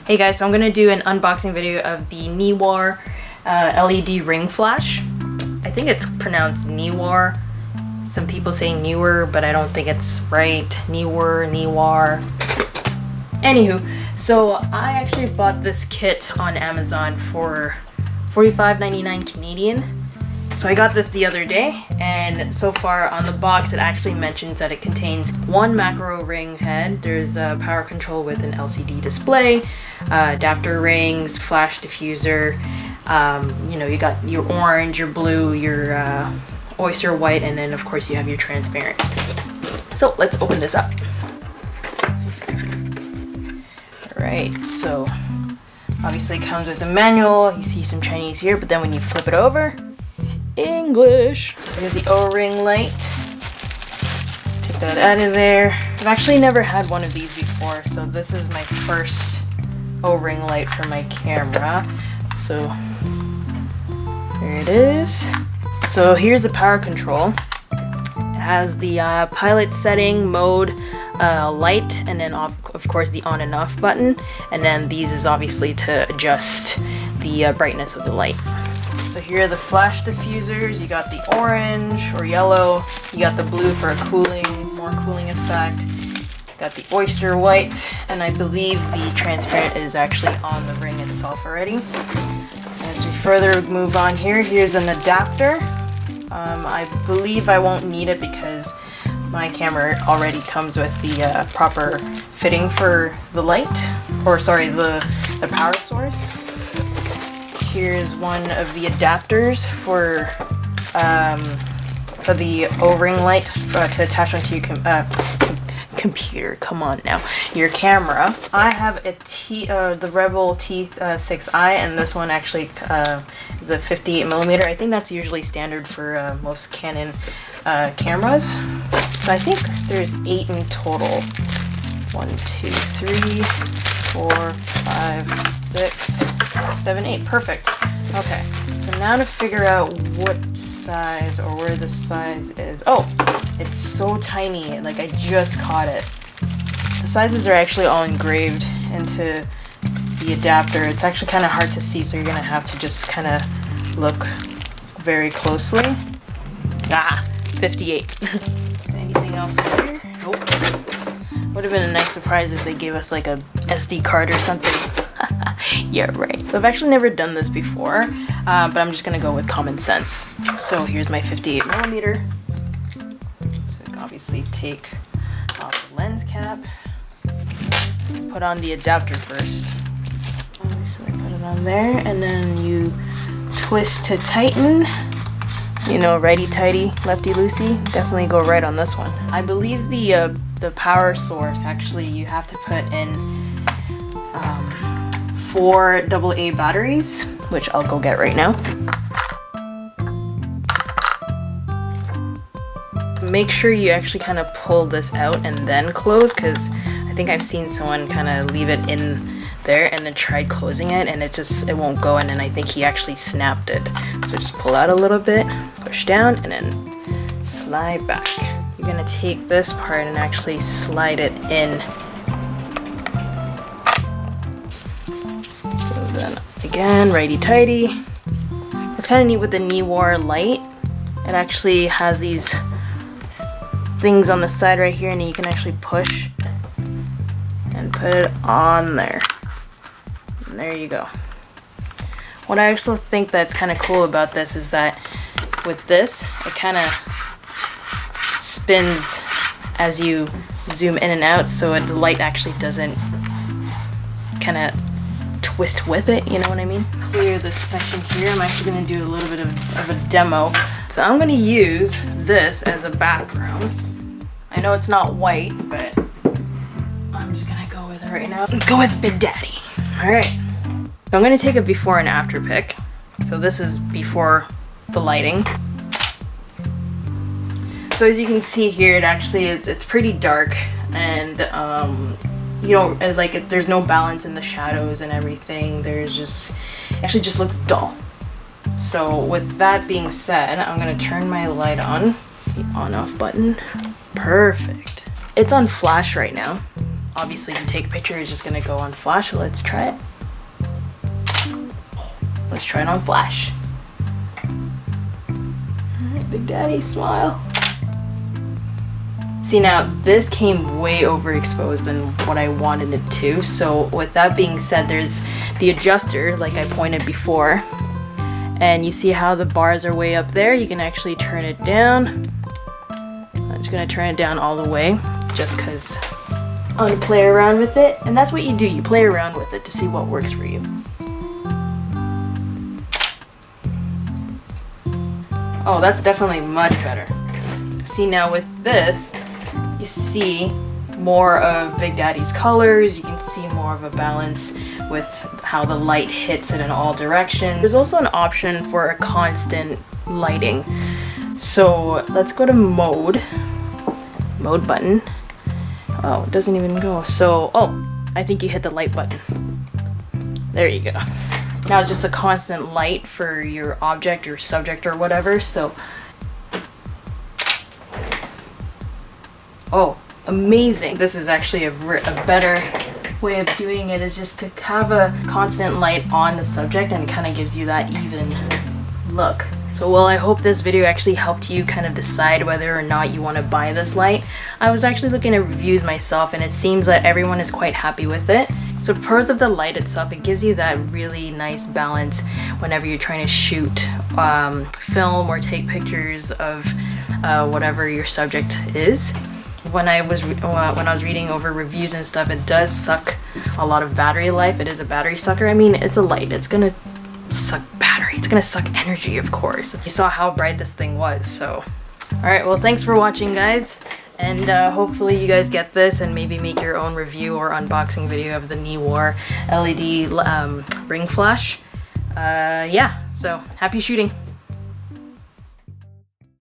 Hey guys, so I'm gonna do an unboxing video of the NEEWER LED ring flash. I think it's pronounced NEEWER. Some people say NEEWER, but I don't think it's right. NEEWER. Anywho, so I actually bought this kit on Amazon for $45.99 Canadian. So I got this the other day, and so far on the box it actually mentions that it contains one macro ring head. There's a power control with an LCD display, adapter rings, flash diffuser. You know, you got your orange, your blue, your oyster white, and then of course you have your transparent. So let's open this up. Alright, so obviously it comes with a manual. You see some Chinese here, but then when you flip it over, English. So here's the O-ring light. Take that out of there. I've actually never had one of these before, so this is my first O-ring light for my camera. So there it is. So here's the power control. It has the pilot setting, mode, light, and then of course the on and off button. And then these is obviously to adjust the brightness of the light. So here are the flash diffusers. You got the orange or yellow. You got the blue for a more cooling effect. Got the oyster white, and I believe the transparent is actually on the ring itself already. As we further move on here, here's an adapter. I believe I won't need it because my camera already comes with the proper fitting for the light, or sorry, the power source. Here's one of the adapters for the O-ring light to attach onto your computer. Come on now, your camera. I have the Rebel T6i, and this one actually is a 58mm. I think that's usually standard for most Canon cameras. So I think there's 8 in total. 1, 2, 3, 4, 5, 6, 7, 8. Perfect. Okay, so now to figure out what size or where the size is. Oh, it's so tiny. Like, I just caught it. The sizes are actually all engraved into the adapter. It's actually kind of hard to see, so you're gonna have to just kind of look very closely. 58. Is there anything else in here? Nope. Would have been a nice surprise if they gave us like a SD card or something. Yeah, right. So I've actually never done this before, but I'm just gonna go with common sense. So here's my 58mm. So I can obviously take off the lens cap. Put on the adapter first. So I put it on there, and then you twist to tighten. You know, righty-tighty, lefty-loosey. Definitely go right on this one. I believe the power source, actually, you have to put in 4 AA batteries, which I'll go get right now. Make sure you actually kind of pull this out and then close, because I think I've seen someone kind of leave it in there and then tried closing it, and it won't go, and then I think he actually snapped it. So just pull out a little bit, push down, and then slide back. You're gonna take this part and actually slide it in. So then again, righty-tighty. It's kind of neat with the NEEWER light. It actually has these things on the side right here, and you can actually push and put it on there. And there you go. What I also think that's kind of cool about this is that with this, it kind of spins as you zoom in and out, so the light actually doesn't kind of twist with it, you know what I mean? Clear this section here. I'm actually going to do a little bit of a demo. So I'm going to use this as a background. I know it's not white, but I'm just going to go with it right now. Let's go with Big Daddy. Alright. So I'm going to take a before and after pic. So this is before the lighting. So as you can see here, it's pretty dark, and you know, like, there's no balance in the shadows and everything. It actually just looks dull. So with that being said, I'm gonna turn my light on, the on-off button. Perfect. It's on flash right now. obviously to take a picture is just gonna go on flash. So let's try it. Let's try it on flash. Alright, Big Daddy, smile. See, now this came way overexposed than what I wanted it to. So with that being said, there's the adjuster like I pointed before. And you see how the bars are way up there? You can actually turn it down. I'm just gonna turn it down all the way just because I want to play around with it. And that's what you do, you play around with it to see what works for you. Oh, that's definitely much better. See, now with this, you see more of Big Daddy's colors. You can see more of a balance with how the light hits it in all directions. There's also an option for a constant lighting. So let's go to mode button. Oh, it doesn't even go. So, oh, I think you hit the light button. There you go. Now it's just a constant light for your object or subject or whatever. So, oh, amazing. This is actually a better way of doing it, is just to have a constant light on the subject, and it kind of gives you that even look. So, well, I hope this video actually helped you kind of decide whether or not you want to buy this light. I was actually looking at reviews myself, and it seems that everyone is quite happy with it. So pros of the light itself, it gives you that really nice balance whenever you're trying to shoot film or take pictures of whatever your subject is. When I was reading over reviews and stuff, it does suck a lot of battery life. It is a battery sucker. I mean, it's a light. It's gonna suck battery. It's gonna suck energy, of course. You saw how bright this thing was, so. Alright, well, thanks for watching, guys. And hopefully you guys get this and maybe make your own review or unboxing video of the NEEWER LED ring flash. Yeah, so happy shooting.